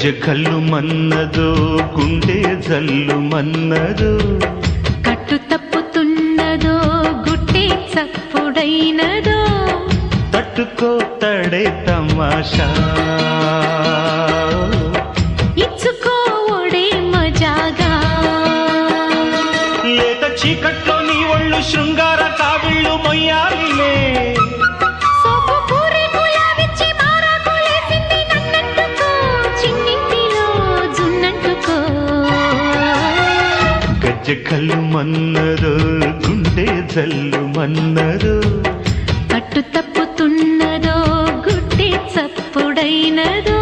గజ్జె కళ్ళు మన్నదో గుండె జల్లు మన్నదో కట్టు తప్పుతున్నదో గుట్టే చప్పుడైనదో తట్టుకో తడే తమాషా ఇచ్చుకో ఒడే మజాగా లేత చీకట్లో నీ ఒళ్ళు శృంగార కావిళ్ళు మొయ్యాలిలే సోపు పూరి కులావిచ్చి మారాకులేసింది నన్నంటుకో చిన్నింటిలో జున్నంటుకో గజ్జె కళ్ళు మన్నదో గుండె జల్లు మన్నదో కట్టు తప్పుతున్నదో గుట్టే చప్పుడైనదో